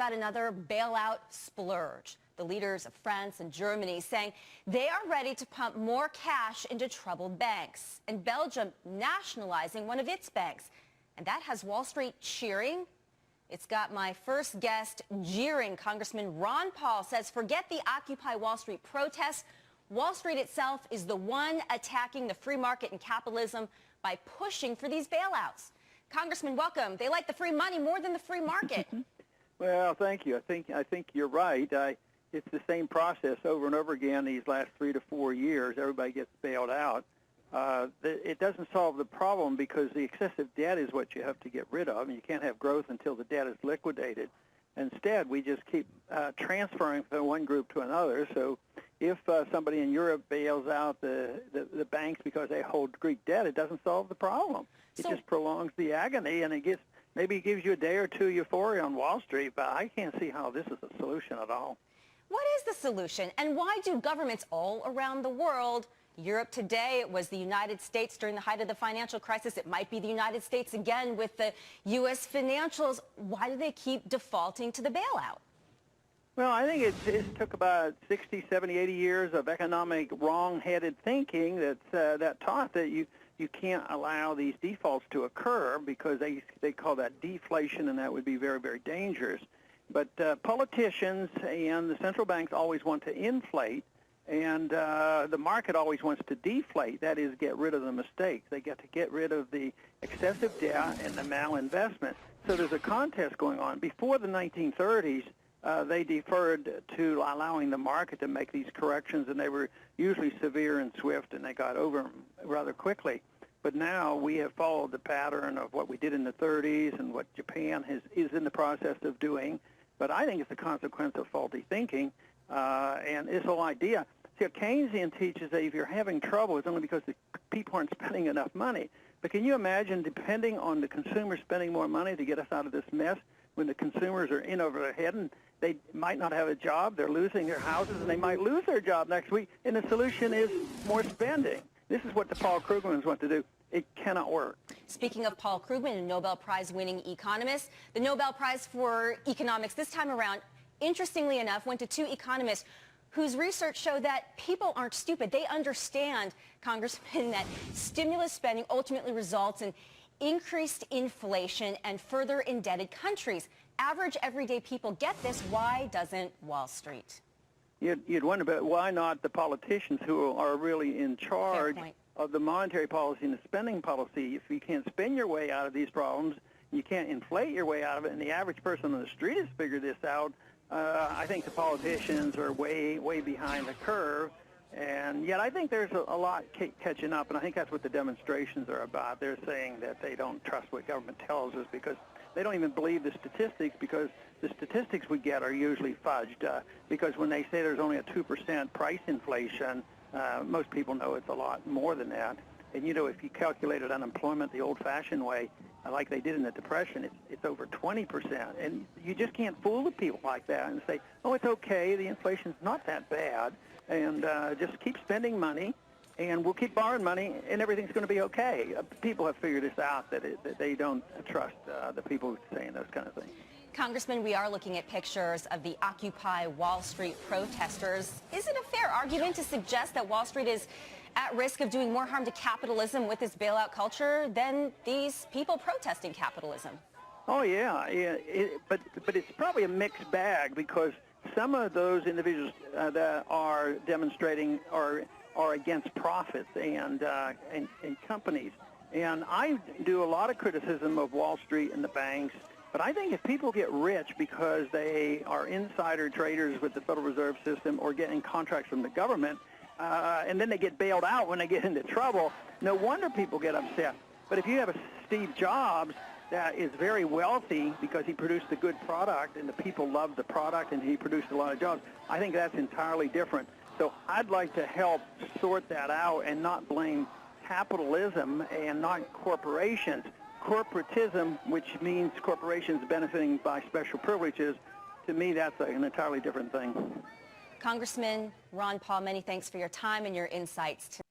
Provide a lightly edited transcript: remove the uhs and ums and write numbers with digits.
about another bailout splurge. The leaders of France and Germany saying they are ready to pump more cash into troubled banks, and Belgium nationalizing one of its banks. And that has Wall Street cheering. It's got my first guest jeering. Congressman Ron Paul says forget the Occupy Wall Street protests. Wall Street itself is the one attacking the free market and capitalism by pushing for these bailouts. Congressman, welcome. They like the free money more than the free market. Well, thank you. I think you're right. It's the same process over and over again these last 3 to 4 years. Everybody gets bailed out. It doesn't solve the problem because the excessive debt is what you have to get rid of, and you can't have growth until the debt is liquidated. Instead, we just keep transferring from one group to another. So if somebody in bails out the banks because they hold Greek debt, it doesn't solve the problem. It just prolongs the agony, and maybe it gives you a day or two euphoria on Wall Street, but I can't see how this is a solution at all. What is the solution, and why do governments all around the world, Europe today, it was the United States during the height of the financial crisis, it might be the United States again with the U.S. financials, why do they keep defaulting to the bailout? Well, I think it took about 60, 70, 80 years of economic wrong-headed thinking that taught that you can't allow these defaults to occur because they call that deflation, and that would be very, very dangerous. But politicians and the central banks always want to inflate, and the market always wants to deflate, that is, get rid of the mistakes. They get to get rid of the excessive debt and the malinvestment. So there's a contest going on. Before the 1930s, they deferred to allowing the market to make these corrections, and they were usually severe and swift, and they got over them rather quickly. But now we have followed the pattern of what we did in the 30s and what Japan is in the process of doing. But I think it's a consequence of faulty thinking, and this whole idea. See, Keynesian teaches that if you're having trouble, it's only because the people aren't spending enough money. But can you imagine, depending on the consumer spending more money to get us out of this mess, when the consumers are in over their head and they might not have a job, they're losing their houses, and they might lose their job next week, and the solution is more spending. This is what the Paul Krugmans want to do. It cannot work. Speaking of Paul Krugman, a Nobel Prize-winning economist, the Nobel Prize for Economics this time around, interestingly enough, went to two economists whose research showed that people aren't stupid. They understand, Congressman, that stimulus spending ultimately results in increased inflation and further indebted countries. Average, everyday people get this. Why doesn't Wall Street? You'd wonder, but why not the politicians who are really in charge of the monetary policy and the spending policy? If you can't spend your way out of these problems, you can't inflate your way out of it, and the average person on the street has figured this out, I think the politicians are way, way behind the curve. And yet I think there's a lot catching up, and I think that's what the demonstrations are about. They're saying that they don't trust what government tells us because they don't even believe the statistics, because the statistics we get are usually fudged. Because when they say there's only a 2% price inflation, most people know it's a lot more than that. And, you know, if you calculated unemployment the old-fashioned way, like they did in the Depression, it's over 20%. And you just can't fool the people like that and say, oh, it's okay, the inflation's not that bad, and just keep spending money, and we'll keep borrowing money, and everything's going to be okay. People have figured this out, that they don't trust the people saying those kind of things. Congressman, we are looking at pictures of the Occupy Wall Street protesters. Is it a fair argument to suggest that Wall Street is at risk of doing more harm to capitalism with this bailout culture than these people protesting capitalism? Oh, yeah. But it's probably a mixed bag, because some of those individuals that are demonstrating are against profits and companies. And I do a lot of criticism of Wall Street and the banks. But I think if people get rich because they are insider traders with the Federal Reserve System or getting contracts from the government, and then they get bailed out when they get into trouble, no wonder people get upset. But if you have a Steve Jobs that is very wealthy because he produced a good product and the people loved the product and he produced a lot of jobs, I think that's entirely different. So I'd like to help sort that out and not blame capitalism and not corporations. Corporatism, which means corporations benefiting by special privileges, to me that's an entirely different thing. Congressman Ron Paul, many thanks for your time and your insights today.